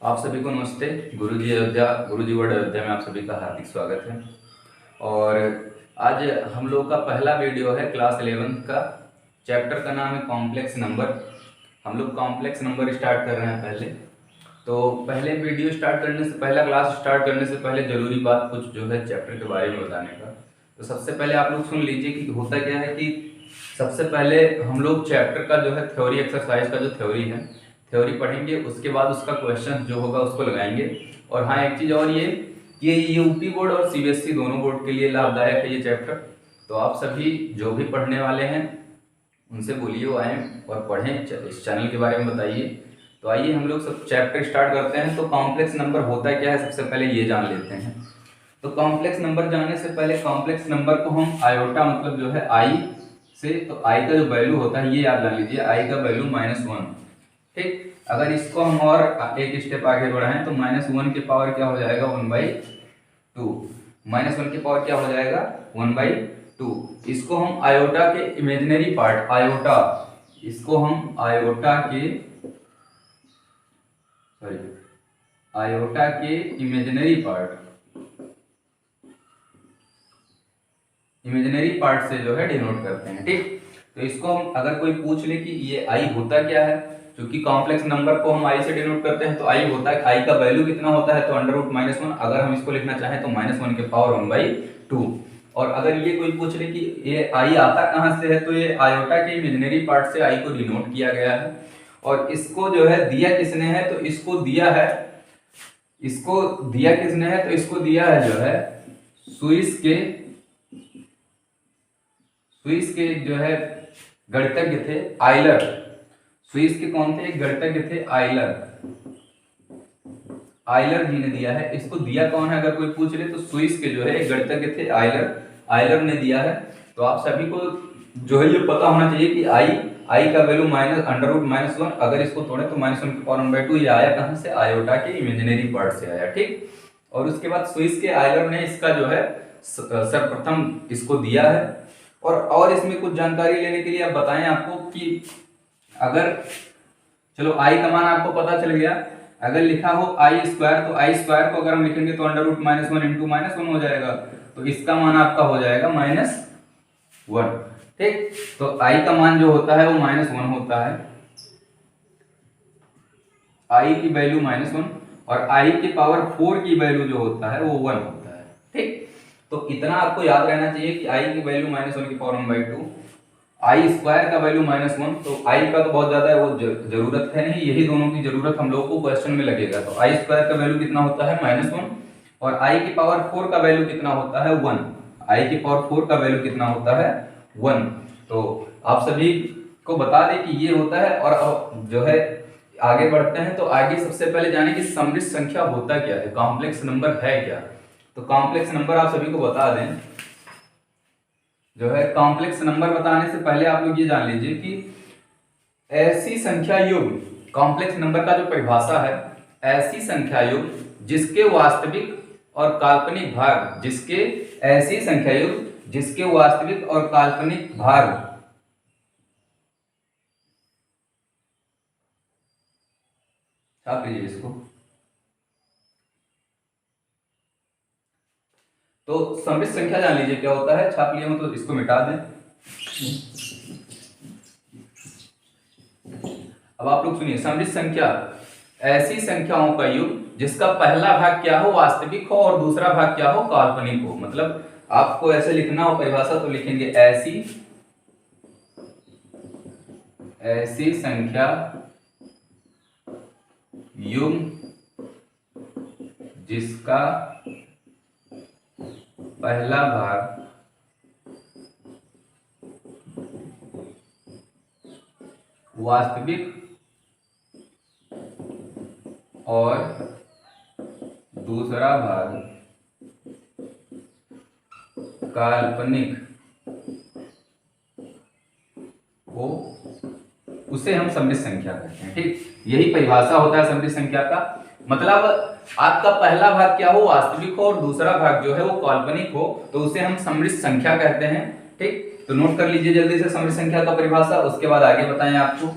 आप सभी को नमस्ते। गुरुजी वर्ड अयोध्या में आप सभी का हार्दिक स्वागत है। और आज हम लोग का पहला वीडियो है क्लास 11th का। चैप्टर का नाम है कॉम्प्लेक्स नंबर। हम लोग कॉम्प्लेक्स नंबर स्टार्ट कर रहे हैं पहले। तो पहले वीडियो स्टार्ट करने से पहला क्लास स्टार्ट करने से पहले ज़रूरी बात कुछ जो है चैप्टर के बारे में बताने का। तो सबसे पहले आप लोग सुन लीजिए कि होता क्या है कि सबसे पहले हम लोग चैप्टर का जो है थ्योरी एक्सरसाइज का जो थ्योरी है थ्योरी पढ़ेंगे, उसके बाद उसका क्वेश्चन जो होगा उसको लगाएंगे। और हाँ, एक चीज़ और ये यूपी बोर्ड और सीबीएसई दोनों बोर्ड के लिए लाभदायक है ये चैप्टर। तो आप सभी जो भी पढ़ने वाले हैं उनसे बोलिए वो आएँ और पढ़ें, इस चैनल के बारे में बताइए। तो आइए हम लोग सब चैप्टर स्टार्ट करते हैं। तो कॉम्प्लेक्स नंबर होता क्या है सबसे पहले ये जान लेते हैं। तो कॉम्प्लेक्स नंबर जानने से पहले कॉम्प्लेक्स नंबर को हम आयोटा मतलब जो है आई से, तो आई का जो वैल्यू होता है ये याद रख लीजिए, आई का वैल्यू -1। ठीक, अगर इसको हम और एक स्टेप आगे बढ़ाएं तो -1 की पावर क्या हो जाएगा 1/2। -1 की पावर क्या हो जाएगा 1/2। इसको हम आयोटा के इमेजिनरी पार्ट, आयोटा, इसको हम आयोटा के इमेजिनरी पार्ट से जो है डिनोट करते हैं। ठीक, तो इसको हम अगर कोई पूछ ले कि ये आई होता क्या है, क्योंकि कॉम्प्लेक्स नंबर को हम आई से डिनोट करते हैं, तो आई होता है, आई का वैल्यू कितना होता है तो √-1। अगर हम इसको लिखना चाहें तो -1 की पावर 1/2। और अगर ये कोई पूछ ले कि ये आई आता कहाँ से है, तो ये आयोटा के इमेजिनरी पार्ट से आई को डिनोट किया गया है। और इसको जो है दिया किसने है, तो इसको दिया किसने है, तो इसको दिया है जो है स्विस के जो है गणितज्ञ थे आइलर। स्विस के कौन थे, एक गणितज्ञ थे आइलर जी ने दिया है। इसको दिया कौन है अगर कोई पूछ ले, तो स्विस के जो है एक गणितज्ञ थे आइलर ने दिया है। तो आप सभी को जो है ये पता होना चाहिए कि आई का वैल्यू √-1। अगर इसको तोड़े तो -1 की पावर 1/2। ये आया कहां से, आयोटा के इमेजिनरी पार्ट से आया। ठीक, और उसके बाद स्विस के आइलर ने इसका जो है सर्वप्रथम इसको दिया है। और इसमें कुछ जानकारी लेने के लिए आप बताएं आपको कि अगर चलो आई का मान आपको पता चल गया, अगर लिखा हो i², तो i² को अगर हम लिखेंगे तो √-1 इंटू -1 हो जाएगा, तो इसका मान आपका हो जाएगा -1। ठीक, तो i का मान जो होता है वो -1 होता है, i की वैल्यू -1, और i की पावर 4 की वैल्यू जो होता है वो 1 होता है। ठीक, तो इतना आपको याद रहना चाहिए कि i की वैल्यू -1 की पावर 1/2, i² का वैल्यू -1। तो i का तो बहुत ज्यादा है, वो जरूरत है नहीं, यही दोनों की जरूरत हम लोग को क्वेश्चन में लगेगा। तो i² का वैल्यू कितना होता है -1, और i की पावर 4 का वैल्यू कितना होता है 1। i की पावर 4 का वैल्यू कितना होता है 1। तो आप सभी को बता दें कि ये होता है। और अब जो है आगे बढ़ते हैं, तो आगे सबसे पहले जाने कि सममित संख्या होता क्या है, कॉम्प्लेक्स नंबर है क्या। तो कॉम्प्लेक्स नंबर आप सभी को बता दें, जो है कॉम्प्लेक्स नंबर बताने से पहले आप लोग ये जान लीजिए कि ऐसी संख्या युग्म, कॉम्प्लेक्स नंबर का जो परिभाषा है, ऐसी संख्या युग्म जिसके वास्तविक और काल्पनिक भाग, ऐसी संख्या युग्म जिसके वास्तविक और काल्पनिक भाग छाप लीजिए इसको। तो सममित संख्या जान लीजिए क्या होता है, छाप लिया हो तो इसको मिटा दें। अब आप लोग सुनिए, सममित संख्या ऐसी संख्याओं का युग जिसका पहला भाग क्या हो वास्तविक हो और दूसरा भाग क्या हो काल्पनिक हो। मतलब आपको ऐसे लिखना हो परिभाषा, तो लिखेंगे ऐसी संख्या युग जिसका पहला भाग वास्तविक और दूसरा भाग काल्पनिक हो, उसे हम सममित संख्या कहते हैं। ठीक, यही परिभाषा होता है सममित संख्या का। मतलब आपका पहला भाग क्या हो वास्तविक हो और दूसरा भाग जो है वो काल्पनिक हो, तो उसे हम सममित संख्या कहते हैं। ठीक, तो नोट कर लीजिए जल्दी से सममित संख्या का परिभाषा, उसके बाद आगे बताएं आपको।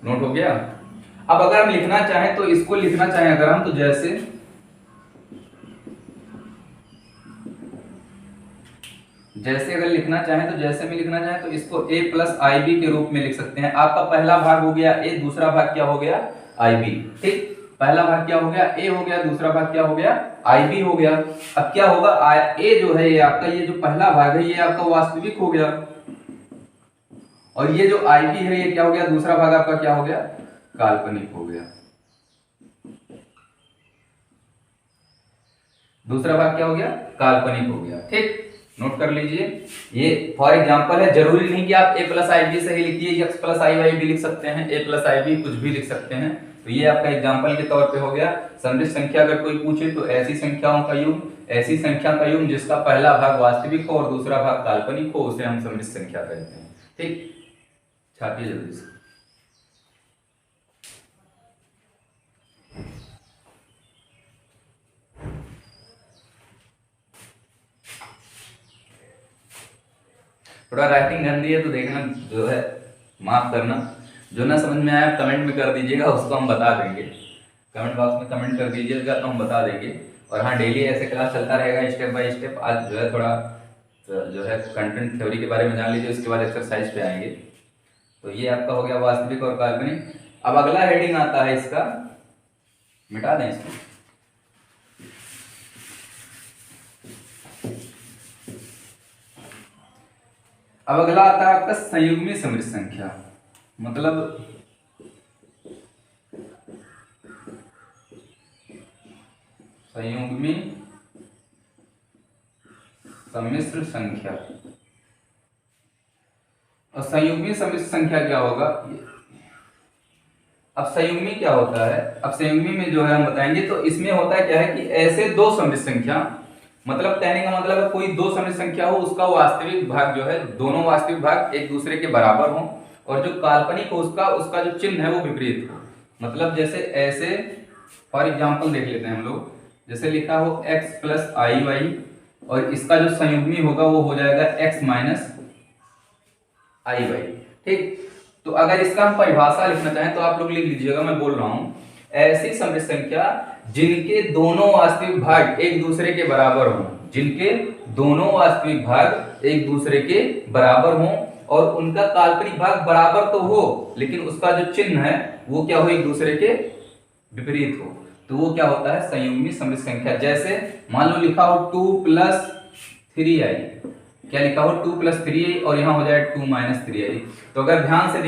नोट हो गया। अब अगर हम लिखना चाहें तो इसको लिखना चाहें अगर हम, तो जैसे अगर लिखना चाहें तो जैसे में लिखना चाहें तो इसको a प्लस आई बी के रूप में लिख सकते हैं। आपका पहला भाग हो गया a, दूसरा भाग क्या हो गया आई बी। ठीक, पहला भाग क्या हो गया a हो गया, दूसरा भाग क्या हो गया आई बी हो गया। अब क्या होगा, a जो है ये आपका, ये जो पहला भाग है ये आपका वास्तविक हो गया, और ये जो आई बी है ये क्या हो गया, दूसरा भाग आपका क्या हो गया, काल्पनिक हो गया। दूसरा भाग क्या हो गया, काल्पनिक हो गया। ठीक, नोट कर लीजिए। ये फॉर एग्जांपल है, जरूरी नहीं कि आप a प्लस आई बी से ही लिखिए, x प्लस आई वाई भी लिख सकते हैं, a प्लस आई बी कुछ भी लिख सकते हैं। तो ये आपका एग्जांपल के तौर पे हो गया। समिश्र संख्या अगर कोई पूछे तो ऐसी संख्याओं का युग्म, ऐसी संख्या का युग्म जिसका पहला भाग वास्तविक हो और दूसरा भाग काल्पनिक हो, उसे हम समिश्र संख्या कहते हैं। ठीक, छापिए जल्दी से। थोड़ा राइटिंग गंदी है तो देखना, जो है माफ करना। जो ना समझ में आया कमेंट में कर दीजिएगा, उसको हम बता देंगे। कमेंट बॉक्स में कमेंट कर दीजिएगा तो हम बता देंगे। और हाँ, डेली ऐसे क्लास चलता रहेगा स्टेप बाय स्टेप। आज जो है थोड़ा जो है कंटेंट थ्योरी के बारे में जान लीजिए, उसके बाद एक्सरसाइज पे आएंगे। तो ये आपका हो गया वास्तविक और काल्पनिक। अब अगला हेडिंग आता है इसका, मिटा दें इसको। अब अगला आता है आपका संयुग्मी समिश्र संख्या, मतलब संयुग्मी समिश्र संख्या। और संयुग्मी समिश्र संख्या क्या होगा, अब संयुग्मी क्या होता है, अब संयुग्मी में जो है हम बताएंगे। तो इसमें होता है क्या है कि ऐसे दो समिश्र संख्या, मतलब कहने का मतलब है कोई दो समिश्र संख्या हो, उसका वास्तविक भाग जो है, दोनों वास्तविक भाग एक दूसरे के बराबर हो, और जो काल्पनिक हो उसका जो चिन्ह है वो विपरीत हो। मतलब जैसे ऐसे, फॉर एग्जांपल देख लेते हैं हम लोग, जैसे लिखा हो x प्लस आई वाई, और इसका जो संयुग्मी होगा वो हो जाएगा x माइनस आई वाई। ठीक, तो अगर इसका हम परिभाषा लिखना चाहें तो आप लोग लिख लीजिएगा, मैं बोल रहा हूं, ऐसी समिश्र संख्या जिनके दोनों वास्तविक भाग एक दूसरे के बराबर हों, जिनके दोनों वास्तविक भाग एक दूसरे के बराबर हों, और उनका काल्पनिक भाग बराबर तो हो लेकिन उसका जो चिन्ह है वो क्या हो, एक दूसरे के विपरीत हो, तो वो क्या होता है, संयुग्मी समिश्र संख्या। जैसे मान लो लिखा हो 2 प्लस 3i, क्या लिखा हो 2 प्लस 3i, और यहाँ हो जाए 2 माइनस 3i। तो अगर ध्यान से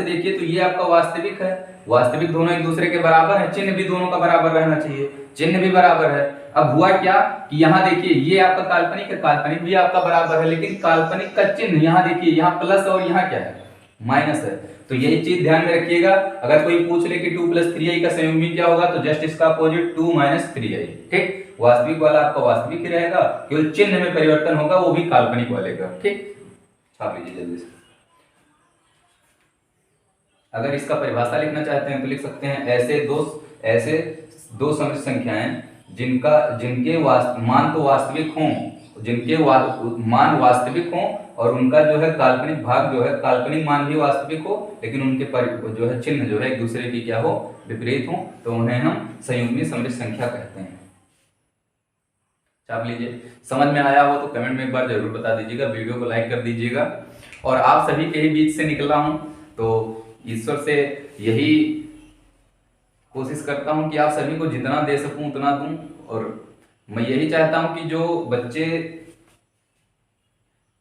देखिए तो ये आपका वास्तविक है, वास्तविक दोनों एक दूसरे के बराबर है, चिन्ह भी दोनों का बराबर रहना चाहिए, चिन्ह भी बराबर है। अब हुआ क्या कि यहाँ देखिए ये आपका काल्पनिक है, काल्पनिक भी आपका बराबर है, लेकिन काल्पनिक का चिन्ह यहाँ देखिए, यहाँ प्लस और यहाँ क्या है, माइनस है। तो यही चीज ध्यान में रखिएगा। अगर कोई पूछ ले कि 2 प्लस 3i का संयुग्मी क्या होगा, तो जस्ट इसका अपोजिट 2 माइनस 3i। ठीक, वास्तविक वाला आपका वास्तविक ही रहेगा, केवल चिन्ह में परिवर्तन होगा, वो भी काल्पनिक वाले का। ठीक, छाप लीजिए जल्दी से। अगर इसका परिभाषा लिखना चाहते हैं तो लिख सकते हैं, ऐसे दो समिश्र संख्याएं जिनके मान तो वास्तविक हों, मान वास्तविक हों, और उनका जो है काल्पनिक भाग जो है, काल्पनिक मान भी वास्तविक हो, लेकिन उनके जो है चिन्ह जो है एक दूसरे की क्या हो, विपरीत हो, तो उन्हें हम संयुग्मी समिश्र संख्या कहते हैं। छाप लीजिए। समझ में आया हो तो कमेंट में एक बार जरूर बता दीजिएगा, वीडियो को लाइक कर दीजिएगा। और आप सभी के ही बीच से निकला हूं, तो ईश्वर से यही कोशिश करता हूं कि आप सभी को जितना दे सकूं उतना दूं। और मैं यही चाहता हूं कि जो बच्चे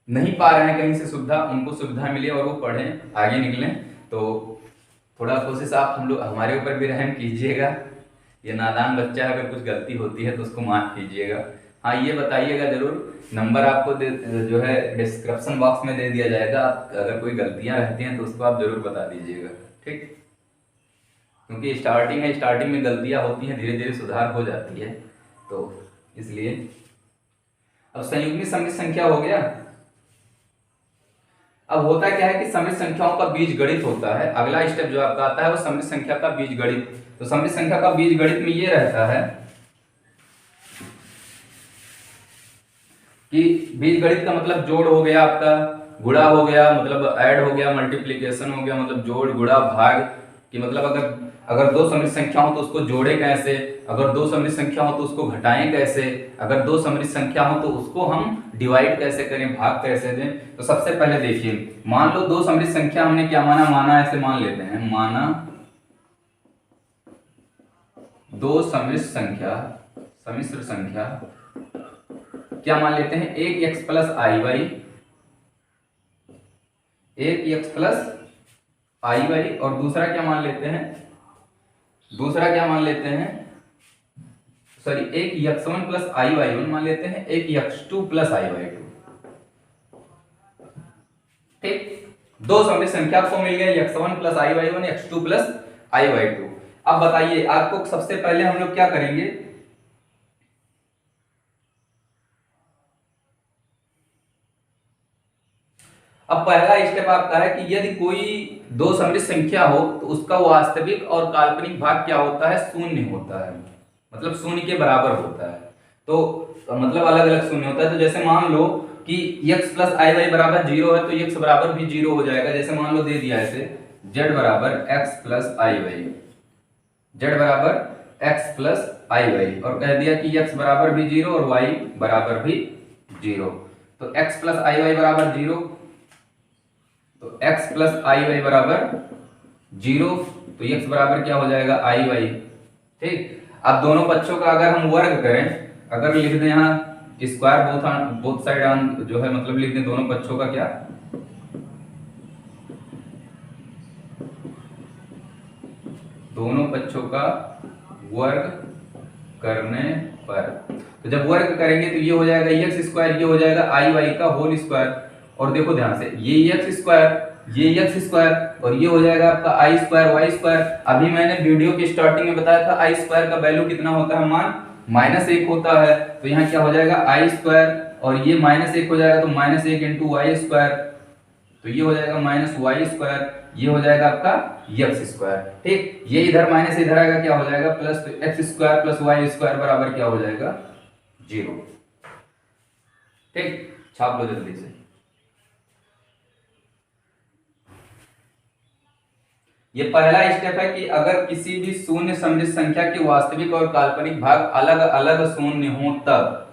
नहीं पा रहे हैं कहीं से सुविधा, उनको सुविधा मिले और वो पढ़ें, आगे निकलें। तो थोड़ा कोशिश आप हमारे ऊपर भी रहम कीजिएगा। ये नादान बच्चा है, अगर कुछ गलती होती है तो उसको माफ कीजिएगा। हाँ, ये बताइएगा जरूर, नंबर आपको जो है डिस्क्रिप्शन बॉक्स में दे दिया जाएगा, अगर कोई गलतियां रहती हैं तो उसको आप जरूर बता दीजिएगा। ठीक, क्योंकि स्टार्टिंग में गलतियां होती हैं, धीरे धीरे सुधार हो जाती है, तो इसलिए। अब संयुग्मी समिश्र संख्या हो गया। अब होता क्या है कि समिश्र संख्याओं का बीजगणित होता है। अगला स्टेप जो आपका आता है वो समिश्र संख्या का बीजगणित। तो समिश्र संख्या का बीजगणित में ये रहता है कि बीजगणित का मतलब जोड़ हो गया आपका, गुणा हो गया मतलब ऐड हो गया, मल्टीप्लिकेशन हो गया मतलब जोड़ गुणा भाग, कि मतलब अगर दो समिश्र संख्या हो तो उसको जोड़े कैसे, अगर दो समिश्र संख्या हो तो उसको घटाएं कैसे, अगर दो समिश्र संख्या हो तो उसको हम डिवाइड कैसे करें, भाग कैसे दें। तो सबसे पहले देखिए, मान लो दो समिश्र संख्या हमने क्या माना ऐसे मान लेते हैं, माना दो समिश्र संख्या क्या मान लेते हैं, एक एक्स प्लस आई वाई, एक एक्स प्लस आई वाई, और दूसरा क्या मान लेते हैं, सॉरी एक एक्स वन प्लस आई वाई वन मान लेते हैं, एक एक्स टू प्लस आई वाई टू। ठीक, दो समिश्र संख्या को मिल गया एक्स वन प्लस आई Y one, X two plus आई वाई टू। अब बताइए आपको, सबसे पहले हम लोग क्या करेंगे, अब पहला स्टेप आपका है कि यदि कोई दो समिश्र संख्या हो तो उसका वास्तविक और काल्पनिक भाग क्या होता है, शून्य होता है, मतलब शून्य के बराबर होता है। तो मतलब अलग अलग शून्य होता है। तो जैसे मान लो कि x प्लस आई वाई बराबर 0 है तो x बराबर भी 0 हो जाएगा। जैसे मान लो दे दिया ऐसे z बराबर x प्लस आई वाई, z बराबर x प्लस आई वाई, और कह दिया कि x बराबर भी 0 और y बराबर भी 0। तो x प्लस आई वाई बराबर 0, तो x प्लस आई वाई बराबर 0, तो x बराबर क्या हो जाएगा, आई वाई। ठीक, अब दोनों पक्षों का अगर हम वर्ग करें, अगर लिख दें यहाँ स्क्वायर बोथ साइड ऑन जो है, मतलब लिख दें दोनों पक्षों का क्या, दोनों पक्षों का वर्ग करने पर, तो जब वर्ग करेंगे तो ये हो जाएगा एक्स स्क्वायर, ये हो जाएगा आई वाई का होल स्क्वायर। और देखो ध्यान से, ये एक्स स्क्वायर, ये एक्स स्क्वायर, और ये हो जाएगा आपका आई स्क्वायर वाई स्क्वायर। अभी मैंने वीडियो की स्टार्टिंग में बताया था आई स्क्वायर का वैल्यू कितना होता है, मान -1 होता है। तो यहाँ क्या हो जाएगा आई स्क्वायर, और ये -1 हो जाएगा तो -1 इंटू वाई स्क्वायर, तो ये हो जाएगा माइनस वाई स्क्वायर, ये हो जाएगा आपका एक्स स्क्वायर। ठीक, ये इधर माइनस इधर आएगा क्या हो जाएगा प्लस, तो X square plus Y square बराबर क्या हो जाएगा 0। ठीक, छाप लो जल्दी से। ये पहला स्टेप है कि अगर किसी भी शून्य समिश्र संख्या के वास्तविक और काल्पनिक भाग अलग अलग शून्य हो तब,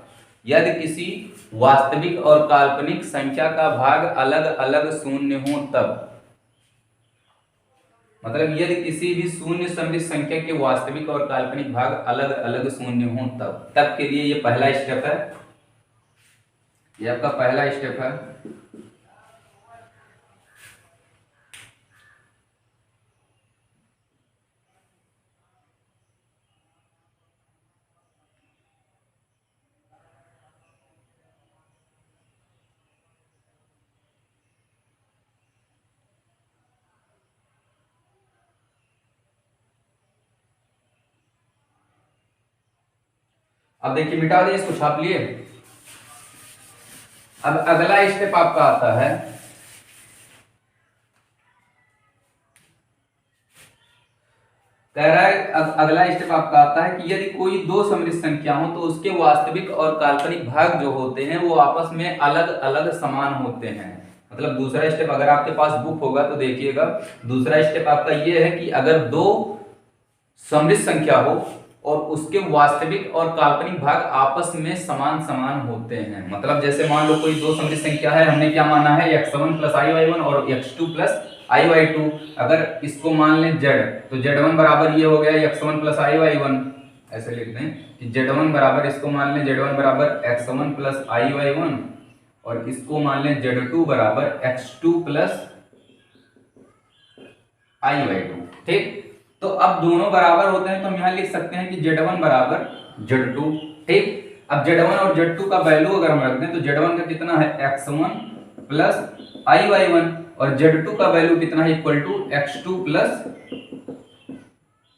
यदि किसी वास्तविक और काल्पनिक संख्या का भाग अलग अलग शून्य हो तब, मतलब यदि किसी भी शून्य समिश्र संख्या के वास्तविक और काल्पनिक भाग अलग अलग शून्य हो तब के लिए ये पहला स्टेप है, ये आपका पहला स्टेप है। अब देखिए मिटा दिए इसको, छाप लिए। अब अगला स्टेप आपका आता है, कह रहा है अगला स्टेप आपका आता है कि यदि कोई दो समिश्र संख्या हो तो उसके वास्तविक और काल्पनिक भाग जो होते हैं वो आपस में अलग अलग समान होते हैं। मतलब दूसरा स्टेप, अगर आपके पास बुक होगा तो देखिएगा, दूसरा स्टेप आपका ये है कि अगर दो समिश्र संख्या हो और उसके वास्तविक और काल्पनिक भाग आपस में समान समान होते हैं। मतलब जैसे मान लो कोई दो समिश्र संख्या है, हमने क्या माना है x1 प्लस आई वाई वन और x2 plus I Y to. अगर इसको मान लें z, तो z1 बराबर ये हो गया x1 प्लस आई वाई वन, ऐसे लिख दें कि z1 बराबर, इसको मान लें z1 बराबर x1 प्लस आई वाई वन, और इसको मान लें z2 बराबर x2 प्लस आई वाई टू। ठीक, तो अब दोनों बराबर होते हैं तो हम यहाँ लिख सकते हैं कि z1 बराबर z2। ठीक, अब z1 और z2 का वैल्यू अगर हम रख दें तो z1 का कितना है x1 प्लस आई वाई वन, और z2 का वैल्यू कितना है equal to x2 plus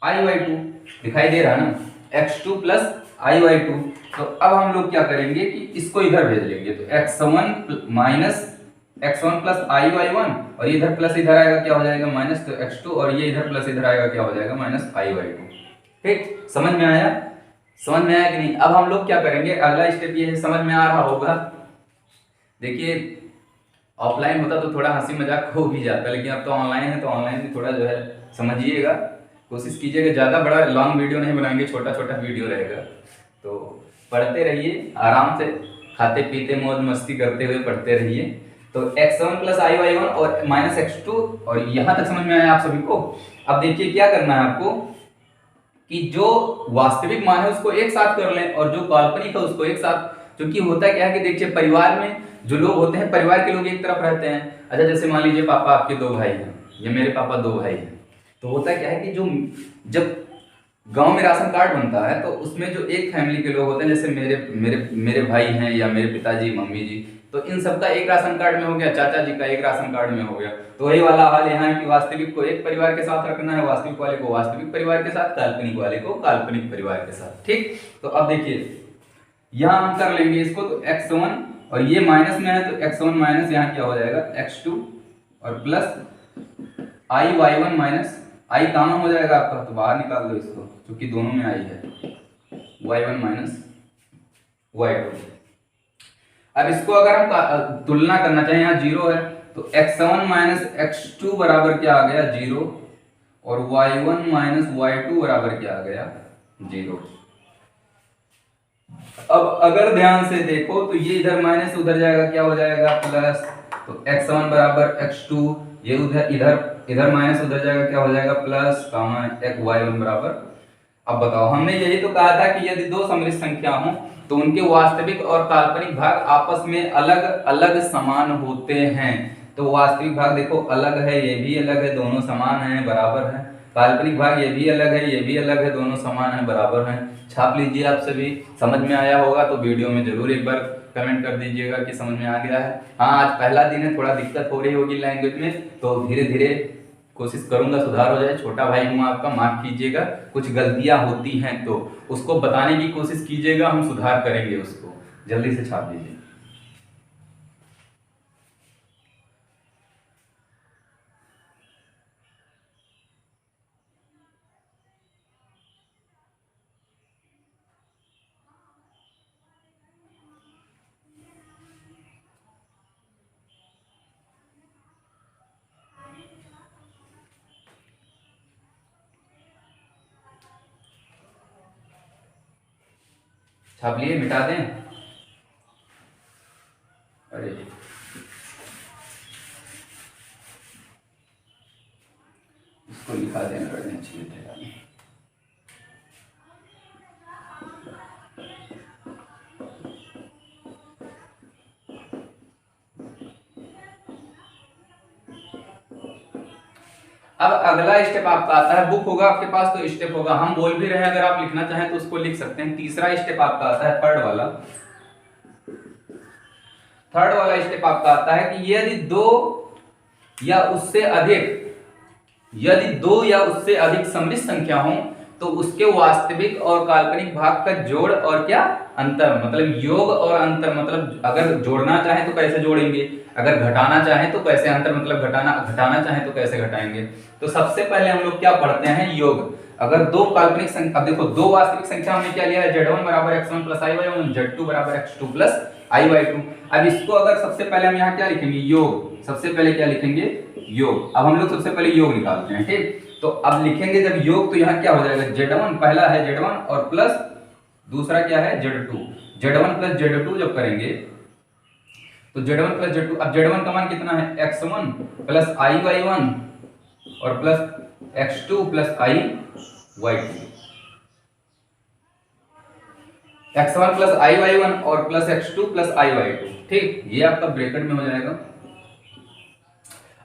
I Y two. दिखाई दे रहा है ना, x2 plus I Y to. तो अब हम लोग क्या करेंगे कि इसको इधर भेज लेंगे, तो x1 माइनस x1 प्लस आई वाई वन, और इधर प्लस इधर आएगा क्या हो जाएगा माइनस, तो x2, और ये इधर प्लस इधर आएगा क्या हो जाएगा माइनस आई वाई टू। ठीक, समझ में आया, समझ में आया कि नहीं। अब हम लोग क्या करेंगे, अगला स्टेप ये है, समझ में आ रहा होगा। देखिए ऑफलाइन होता तो थोड़ा हंसी मजाक हो भी जाता, लेकिन अब तो ऑनलाइन है, तो ऑनलाइन भी थोड़ा जो है समझिएगा, कोशिश कीजिएगा। ज़्यादा बड़ा लॉन्ग वीडियो नहीं बनाएंगे, छोटा छोटा वीडियो रहेगा। तो पढ़ते रहिए आराम से, खाते पीते मौज मस्ती करते हुए पढ़ते रहिए। तो x1 प्लस आई वाई वन और माइनस x2, और यहाँ तक समझ में आया आप सभी को। अब देखिए क्या करना है आपको, कि जो वास्तविक मान है उसको एक साथ कर लें और जो काल्पनिक है उसको एक साथ। क्योंकि होता क्या है कि देखिए परिवार में जो लोग होते हैं, परिवार के लोग एक तरफ रहते हैं। अच्छा जैसे मान लीजिए पापा आपके 2 भाई हैं, या मेरे पापा 2 भाई हैं, तो होता क्या है कि जो जब गांव में राशन कार्ड बनता है तो उसमें जो एक फैमिली के लोग होते हैं, जैसे मेरे मेरे मेरे भाई हैं या मेरे पिताजी मम्मी जी, तो इन सबका एक राशन कार्ड में हो गया, चाचा जी का एक राशन कार्ड में हो गया। तो वही वाला हाल यहाँ है कि वास्तविक को एक परिवार के साथ रखना है, वास्तविक वाले को वास्तविक परिवार के साथ, काल्पनिक वाले को काल्पनिक परिवार के साथ। ठीक, तो अब देखिए यहाँ हम कर लेंगे इसको, तो x1 और ये माइनस में है तो x1 माइनस यहाँ क्या हो जाएगा x2 और प्लस आई वाई वन माइनस आई कॉमन हो जाएगा आपका, तो बाहर निकाल दो इसको क्योंकि दोनों में आई है, y1 माइनस y2। अब इसको अगर हम तुलना करना चाहें, यहाँ 0 है तो x1 माइनस x2 बराबर क्या आ गया 0, और y1 माइनस y2 बराबर क्या आ गया 0। अब अगर ध्यान से देखो तो ये इधर माइनस उधर जाएगा, क्या हो जाएगा प्लस, तो x1 बराबर x2, ये उधर इधर माइनस उधर जाएगा, क्या हो जाएगा प्लस, कामा y1 बराबर। अब बताओ, हमने यही तो कहा था कि यदि दो सममित संख्या हो तो उनके वास्तविक और काल्पनिक भाग आपस में अलग अलग समान होते हैं। तो वास्तविक भाग देखो अलग है, ये भी अलग है, दोनों समान है बराबर है। काल्पनिक भाग ये भी अलग है, ये भी अलग है, दोनों समान है बराबर है। छाप लीजिए, आप सभी समझ में आया होगा तो वीडियो में जरूर एक बार कमेंट कर दीजिएगा कि समझ में आ गया है। हाँ आज पहला दिन है, थोड़ा दिक्कत हो रही होगी लैंग्वेज में, तो धीरे धीरे कोशिश करूंगा सुधार हो जाए। छोटा भाई हूँ आपका, माफ कीजिएगा, कुछ गलतियां होती हैं तो उसको बताने की कोशिश कीजिएगा, हम सुधार करेंगे उसको। जल्दी से छाप दीजिए। छाप लिए, मिटा दें? अरे इसको लिखा देना, कर देना चाहिए। अब अगला स्टेप आपका आता है, बुक होगा आपके पास तो स्टेप होगा, हम बोल भी रहे हैं, अगर आप लिखना चाहें तो उसको लिख सकते हैं। तीसरा स्टेप आपका आता है थर्ड वाला स्टेप आपका आता है कि यदि दो या उससे अधिक सममित संख्या हो तो उसके वास्तविक और काल्पनिक भाग का जोड़ और क्या अंतर, मतलब योग और अंतर, मतलब अगर जोड़ना चाहे तो कैसे जोड़ेंगे, अगर घटाना चाहे तो कैसे, अंतर मतलब घटाना चाहे तो कैसे घटाएंगे। तो सबसे पहले हम लोग क्या पढ़ते हैं, योग। अगर दो काल्पनिक संख्या, अब देखो दो वास्तविक संख्या हमने क्या लिया है, z1 बराबर x1 प्लस आई वाई वन, z2 बराबर x2 प्लस आई वाई टू। अब इसको अगर सबसे पहले हम यहाँ क्या लिखेंगे, योग। सबसे पहले क्या लिखेंगे, योग। अब हम लोग सबसे पहले योग निकालते हैं, ठीक। तो अब लिखेंगे जब योग, तो यहाँ क्या हो जाएगा, z1 पहला है z1 और प्लस दूसरा क्या है z2। z1 प्लस z2 जब करेंगे तो z1 प्लस z2, अब z1 का मान कितना है x1 प्लस आई वाई वन और प्लस x2 प्लस आई वाई टू। x1 प्लस आई वाई वन और प्लस x2 प्लस आई वाई टू, ठीक। ये आपका ब्रैकेट में हो जाएगा।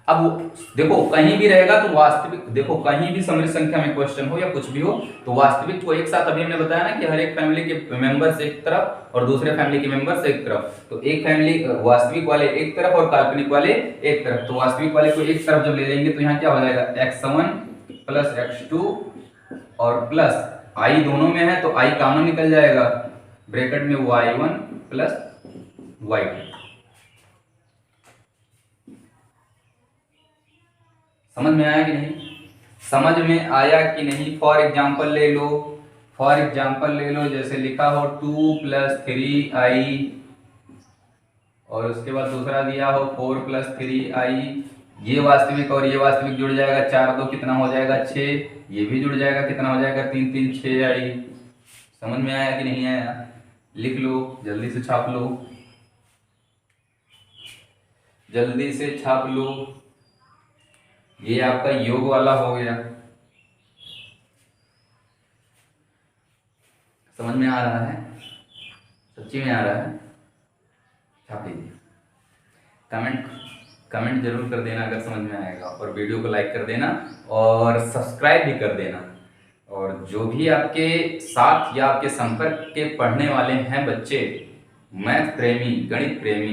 अब देखो कहीं भी रहेगा तो वास्तविक, देखो कहीं भी सममित संख्या में क्वेश्चन हो या कुछ भी हो तो वास्तविक को एक साथ, अभी हमने बताया ना कि हर एक फैमिली के मेंबर्स एक तरफ और दूसरे फैमिली के मेंबर्स एक तरफ, तो एक फैमिली वास्तविक वाले एक तरफ और काल्पनिक वाले एक तरफ। तो वास्तविक वाले को एक तरफ जब ले लेंगे तो यहाँ क्या हो जाएगा, x1 प्लस x2 और प्लस आई दोनों में है तो आई कॉमन निकल जाएगा, ब्रैकेट में y1 प्लस y2। समझ में आया कि नहीं, समझ में आया कि नहीं। फॉर एग्जाम्पल ले लो, जैसे लिखा हो 2 प्लस 3i और उसके बाद दूसरा दिया हो 4 + 3i, ये वास्तविक और ये वास्तविक जुड़ जाएगा, 4 2 कितना हो जाएगा 6, ये भी जुड़ जाएगा, कितना हो जाएगा 3 3 6i। समझ में आया कि नहीं आया? लिख लो, जल्दी से छाप लो, जल्दी से छाप लो। ये आपका योग वाला हो गया। समझ में आ रहा है? सच्ची में आ रहा है? छाप लीजिए। कमेंट जरूर कर देना अगर समझ में आएगा, और वीडियो को लाइक कर देना और सब्सक्राइब भी कर देना। और जो भी आपके साथ या आपके संपर्क के पढ़ने वाले हैं बच्चे, मैथ प्रेमी, गणित प्रेमी,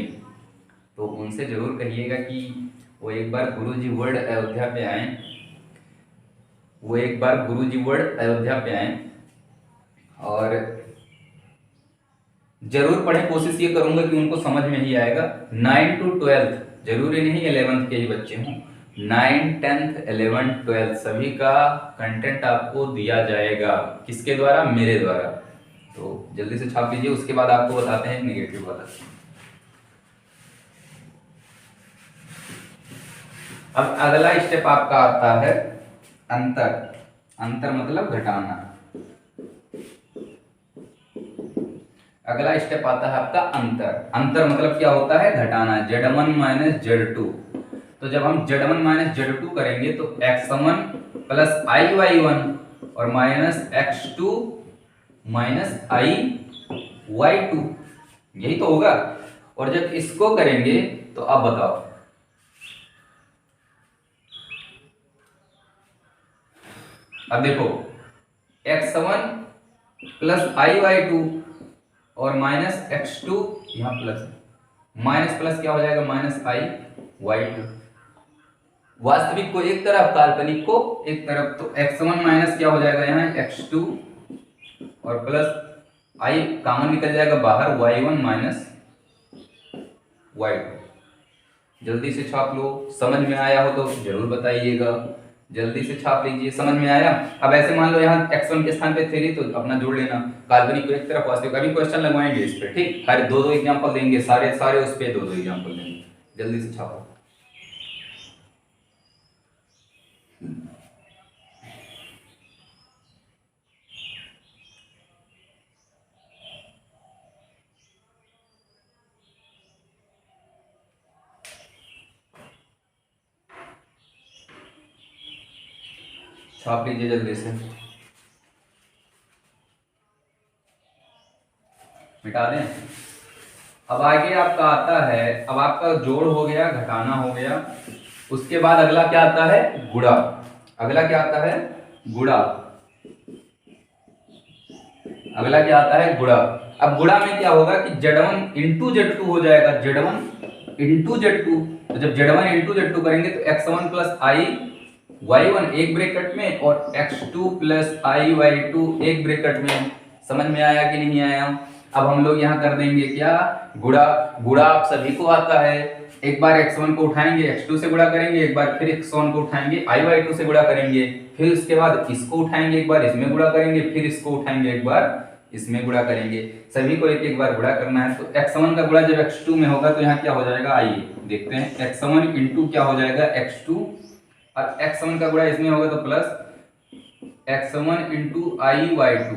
तो उनसे जरूर कहिएगा कि वो एक बार गुरुजी वर्ल्ड अयोध्या पे आए, वो एक बार गुरुजी वर्ल्ड अयोध्या पे आए और जरूर पढ़ें। कोशिश ये करूंगा कि उनको समझ में ही आएगा। 9 to 12, जरूरी नहीं 11th के ही बच्चे हों, 9, 10th, 11, 12 सभी का कंटेंट आपको दिया जाएगा। किसके द्वारा? मेरे द्वारा। तो जल्दी से छाप लीजिए, उसके बाद आपको बताते हैं नेगेटिव वाला। अब अगला स्टेप आपका आता है अंतर। अंतर मतलब घटाना। अगला स्टेप आता है आपका अंतर। अंतर मतलब क्या होता है? घटाना। Z1 - Z2। तो जब हम Z1 - Z2 करेंगे तो X1 + IY1 और -X2 - IY2, यही तो होगा। और जब इसको करेंगे तो अब बताओ, अब देखो X1 + IY2 और -X2, यहाँ प्लस माइनस प्लस क्या हो जाएगा? -IY2। वास्तविक को एक तरफ, काल्पनिक को एक तरफ। तो X1 माइनस क्या हो जाएगा यहाँ? X2 और प्लस I कॉमन निकल जाएगा बाहर, Y1 - Y2। जल्दी से छाप लो। समझ में आया हो तो जरूर बताइएगा। जल्दी से छाप लीजिए। समझ में आया? अब ऐसे मान लो यहाँ X1 के स्थान पे 3, तो अपना जोड़ लेना, काल्पनिक को एक तरफ, वास्तविक। अभी क्वेश्चन लगवाएंगे इस पे, ठीक? हर 2 एग्जांपल देंगे, सारे उस पे 2 एग्जांपल देंगे। जल्दी से छापो। छाप लीजिए जल्दी से, मिटा दें। अब आगे आपका आता है, अब आपका जोड़ हो गया, घटाना हो गया। उसके बाद अगला क्या आता है? गुणा। अगला क्या आता है? गुणा। अगला क्या आता है? गुणा। अब गुणा में क्या होगा कि Z1 × Z2 हो जाएगा, Z1 × Z2। तो जब Z1 × Z2 करेंगे तो X1 + IY1 एक ब्रैकेट में और X2 + IY2 एक ब्रैकेट में। समझ में आया कि नहीं आया? अब हम लोग यहाँ कर देंगे क्या? गुणा। गुणा आप सभी को आता है। एक बार X1 को उठाएंगे, X2 से गुणा करेंगे, एक बार फिर X1 को उठाएंगे, IY2 से गुणा करेंगे, फिर उसके बाद इसको उठाएंगे, एक बार इसमें गुणा करेंगे, फिर इसको उठाएंगे, एक बार इसमें गुणा करेंगे। सभी को एक एक बार गुणा करना है। तो X1 का गुणा जब X2 में होगा तो यहाँ क्या हो जाएगा? आइए देखते हैं। X1 × क्या हो जाएगा? X2, और X1 का गुणा इसमें होगा तो प्लस X1 × IY2।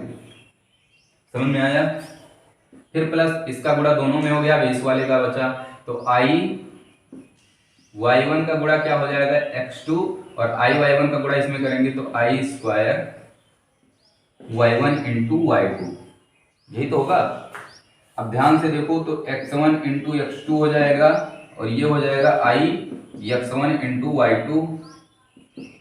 समझ में आया? फिर प्लस इसका गुणा दोनों में हो गया, अब इस वाले का बचा, तो IY1 का गुणा क्या हो जाएगा? X2, और IY1 का गुणा इसमें करेंगे तो I² Y1 × Y2, यही तो होगा। अब ध्यान से देखो तो X1 × X2 हो जाएगा, और ये हो जाएगा IX1 × Y2,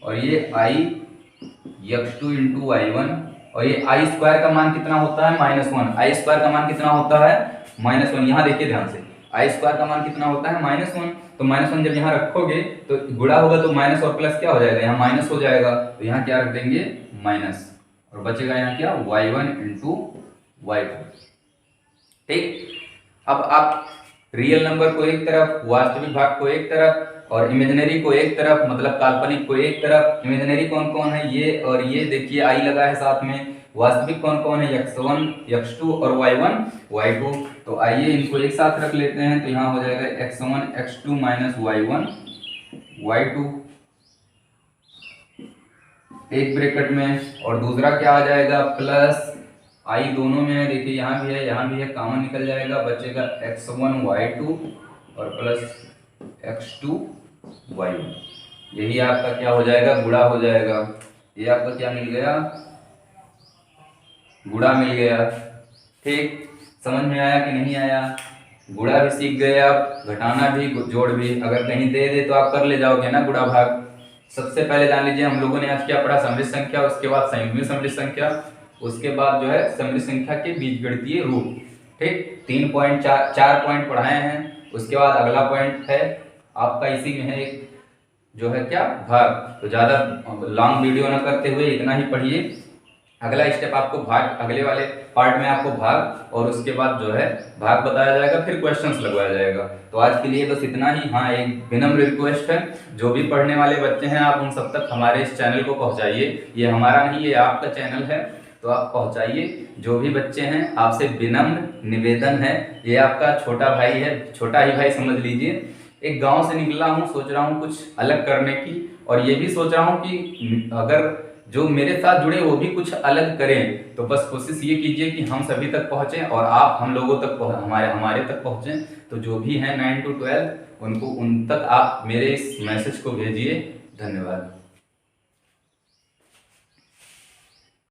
और ये IX2 × Y1, और ये I² का मान कितना होता है? -1। I² का मान कितना होता है? -1। यहाँ देखिए ध्यान से, I² का मान कितना होता है? -1। तो -1 जब यहाँ रखोगे तो गुणा होगा तो माइनस और प्लस क्या हो जाएगा? यहाँ माइनस हो जाएगा, तो यहाँ क्या रख देंगे? माइनस, और बचेगा यहाँ क्या? Y1 × Y2। ठीक। अब आप रियल नंबर को एक तरफ, वास्तविक भाग को एक तरफ, और इमेजिनरी को एक तरफ, मतलब काल्पनिक को एक तरफ। इमेजिनरी कौन कौन है? ये और ये, देखिए आई लगा है साथ में। वास्तविक कौन कौन है? X1, X2 और Y1, Y2। तो आइए इनको एक साथ रख लेते हैं। तो यहाँ हो जाएगा x1 x2 minus y1 y2 एक ब्रैकेट में, और दूसरा क्या आ जाएगा प्लस आई दोनों में है, देखिए यहाँ भी है, कॉमन निकल जाएगा, बचेगा x1 y2 और प्लस x2 y1। यही आपका क्या हो जाएगा, गुणा हो जाएगा। ये आपका क्या मिल गया, गुणा मिल गया। ठीक, समझ में आया कि नहीं आया? गुणा भी सीख गए आप, घटाना भी जोड़ भी। अगर कहीं दे दे तो आप कर ले जाओगे ना गुणा भाग। सबसे पहले जान लीजिए हम लोगों ने आज क्या पढ़ा, समृद्ध संख्या, उसके बाद संयुग्मी समृद्ध संख्या, उसके बाद जो है समृद्ध संख्या के बीजगणितीय रूप। ठीक, 4 पॉइंट पढ़ाए हैं। उसके बाद अगला पॉइंट है आपका इसी में है एक जो है क्या, भाग। तो ज्यादा लॉन्ग वीडियो ना करते हुए इतना ही पढ़िए। अगला स्टेप आपको भाग, अगले वाले पार्ट में आपको भाग और उसके बाद जो है भाग बताया जाएगा, फिर क्वेश्चंस लगवाया जाएगा। तो आज के लिए बस इतना ही। हाँ, एक विनम्र रिक्वेस्ट है, जो भी पढ़ने वाले बच्चे हैं आप उन सब तक हमारे इस चैनल को पहुंचाइए। ये हमारा नहीं, ये आपका चैनल है, तो आप पहुंचाइए। जो भी बच्चे हैं आपसे विनम्र निवेदन है, ये आपका छोटा भाई है, छोटा ही भाई समझ लीजिए। एक गांव से निकला हूँ, सोच रहा हूँ कुछ अलग करने की, और ये भी सोच रहा हूँ कि अगर जो मेरे साथ जुड़े वो भी कुछ अलग करें। तो बस कोशिश ये कीजिए कि हम सभी तक पहुँचें और आप हम लोगों तक हमारे तक पहुँचें। तो जो भी हैं 9 to 12 उनको, उन तक आप मेरे इस मैसेज को भेजिए। धन्यवाद।